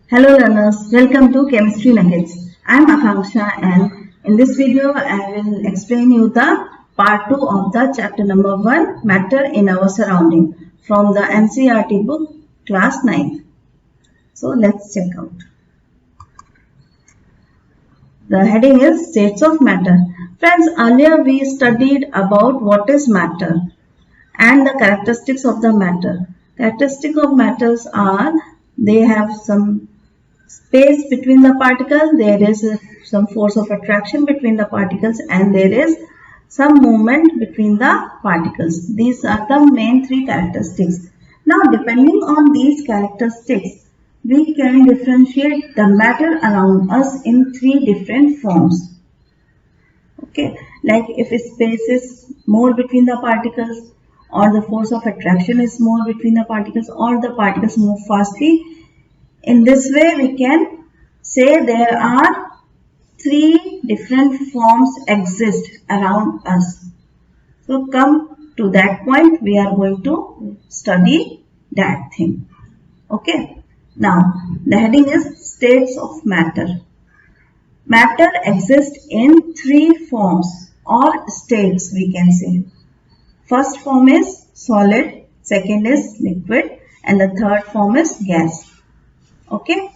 Hello learners, welcome to Chemistry Nuggets. I am Akanksha and in this video I will explain you the part 2 of the chapter number 1 Matter in Our Surrounding from the NCERT book class 9th. So let's check out. The heading is States of Matter. Friends, earlier we studied about what is matter and the characteristics of the matter. Characteristics of matters are they have some space between the particles, there is some force of attraction between the particles, and there is some movement between the particles. These are the main three characteristics. Now, depending on these characteristics, we can differentiate the matter around us in three different forms. Okay, like if space is more between the particles, or the force of attraction is more between the particles, or the particles move fastly. In this way, we can say there are three different forms exist around us. So, come to that point, we are going to study that thing. Okay. Now, the heading is States of Matter. Matter exists in three forms or states, we can say. First form is solid, second is liquid, and the third form is gas. Okay,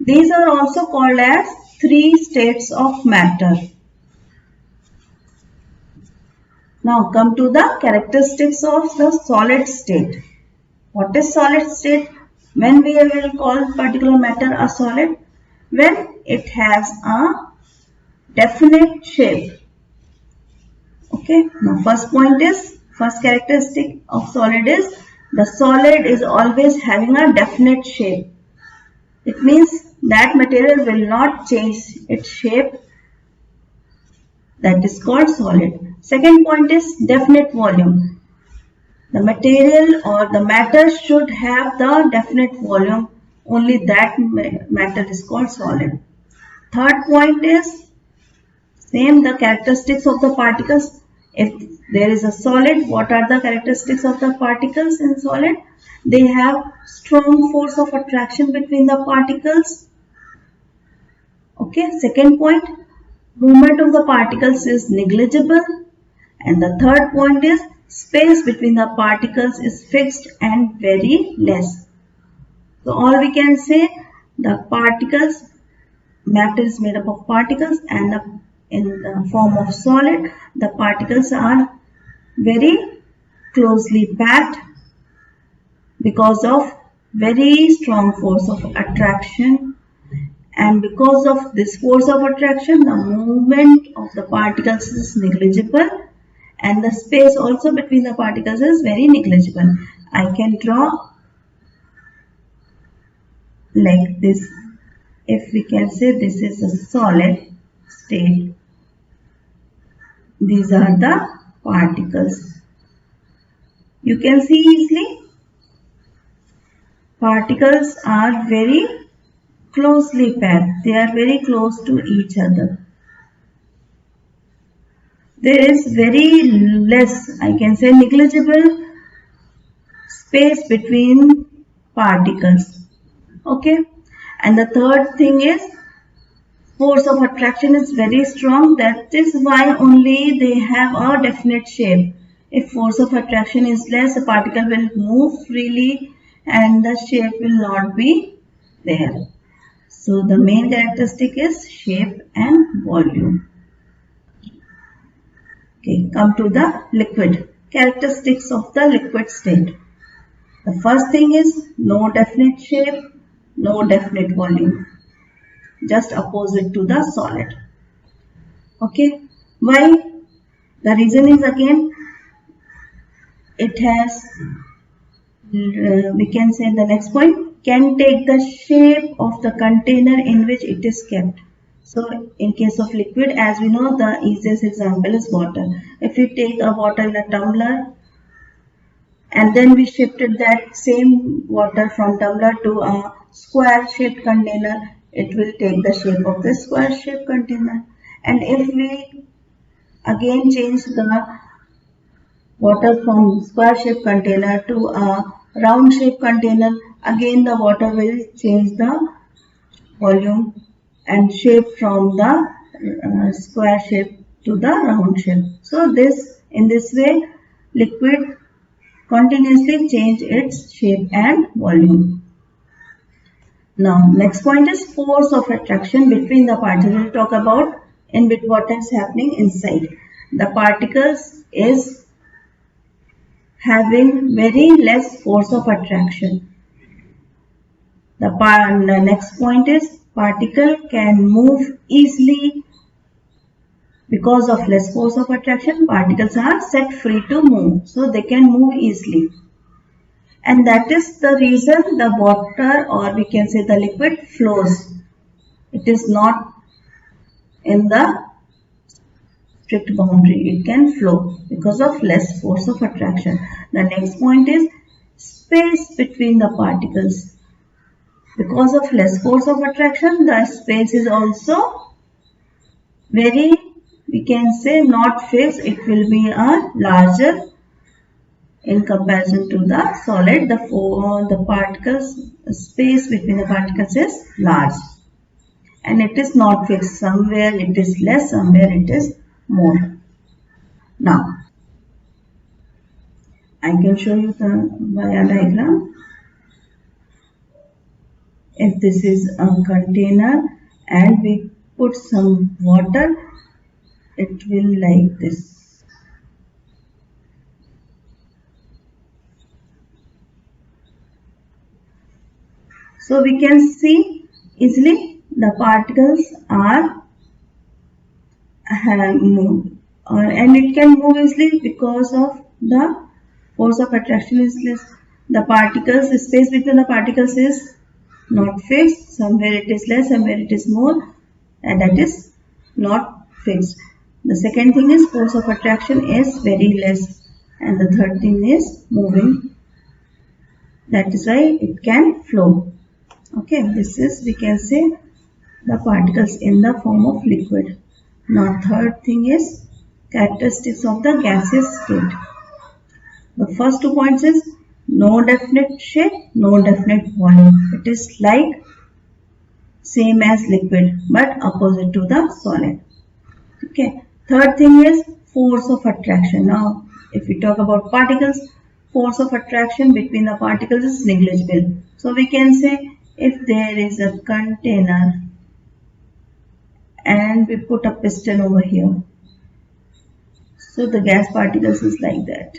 these are also called as three states of matter. Now come to the characteristics of the solid state. What is solid state? When we will call particular matter a solid? When it has a definite shape. Okay, now first characteristic of solid is the solid is always having a definite shape. It means that material will not change its shape. That is called solid. Second point is definite volume. The material or the matter should have the definite volume. Only that matter is called solid. Third point is same the characteristics of the particles. If there is a solid, what are the characteristics of the particles in solid? They have strong force of attraction between the particles. Okay, second point, movement of the particles is negligible. And the third point is space between the particles is fixed and very less. So all we can say, the particles, matter is made up of particles, and in the form of solid, the particles are very closely packed because of very strong force of attraction, and because of this force of attraction the movement of the particles is negligible and the space also between the particles is very negligible. I can draw like this. If we can say this is a solid state, these are the particles. You can see easily. Particles are very closely packed. They are very close to each other. There is very less, I can say negligible space between particles. Okay. And the third thing is force of attraction is very strong. That is why only they have a definite shape. If force of attraction is less, a particle will move freely and the shape will not be there. So the main characteristic is shape and volume. Okay, come to the liquid. Characteristics of the liquid state. The first thing is no definite shape, no definite volume. Just opposite to the solid. Okay, why? The reason is again, it has we can say the next point, can take the shape of the container in which it is kept. So in case of liquid, as we know, the easiest example is water. If we take a water in a tumbler and then we shifted that same water from tumbler to a square shaped container, it will take the shape of the square shaped container. And if we again change the water from square shaped container to a round shaped container, again the water will change the volume and shape from the square shape to the round shape. So in this way liquid continuously change its shape and volume. Now next point is force of attraction between the particles. We'll talk about in between what is happening inside. The particles is having very less force of attraction. The next point is particle can move easily because of less force of attraction. Particles are set free to move, so they can move easily. And that is the reason the water, or we can say the liquid, flows. It is not in the strict boundary. It can flow because of less force of attraction. The next point is space between the particles. Because of less force of attraction, the space is also very, we can say, not fixed. It will be a larger in comparison to the solid. The particles, space between the particles is large, and it is not fixed. Somewhere it is less, somewhere it is more. Now I can show you the via diagram. If this is a container and we put some water, it will like this. So we can see easily the particles are moved, and it can move easily because of the force of attraction is less. The particles, the space between the particles is not fixed. Somewhere it is less, somewhere it is more, and that is not fixed. The second thing is force of attraction is very less, and the third thing is moving. That is why it can flow. Okay, this is, we can say, the particles in the form of liquid. Now third thing is characteristics of the gaseous state. The first 2 points is no definite shape, no definite volume. It is like same as liquid but opposite to the solid. Okay. Third thing is force of attraction. Now if we talk about particles, force of attraction between the particles is negligible. So we can say if there is a container and we put a piston over here, so the gas particles is like that.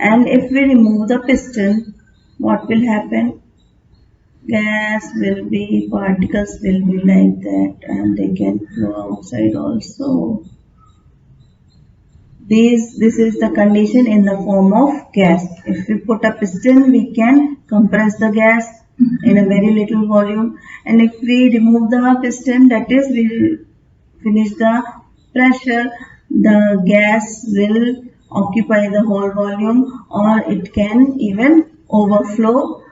And if we remove the piston, what will happen? Gas will be, particles will be like that, and they can flow outside also. This is the condition in the form of gas. If we put a piston, we can compress the gas in a very little volume, and if we remove the piston, that is, we finish the pressure, the gas will occupy the whole volume, or it can even overflow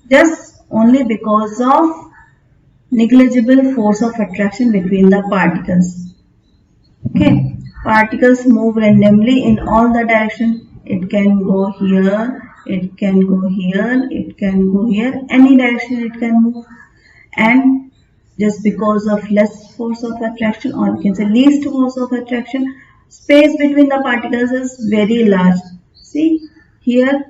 just only because of negligible force of attraction between the particles. Okay, particles move randomly in all the directions. It can go here, it can go here, it can go here, any direction it can move, and just because of less force of attraction, or you can say least force of attraction, space between the particles is very large. See here,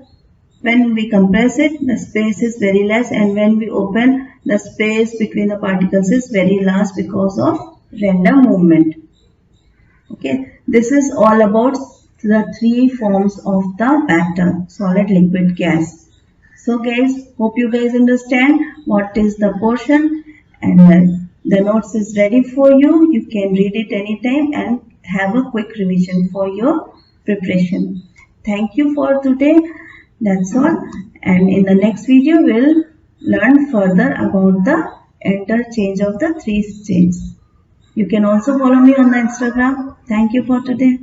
when we compress it, the space is very less, and when we open, the space between the particles is very large because of random movement. Okay, this is all about the 3 forms of the matter: solid, liquid, gas. So guys, hope you guys understand what is the portion, and the notes is ready for you. You can read it anytime and have a quick revision for your preparation. Thank you for today. That's all, and in the next video we'll learn further about the interchange of the 3 states. You can also follow me on the Instagram. Thank you for today.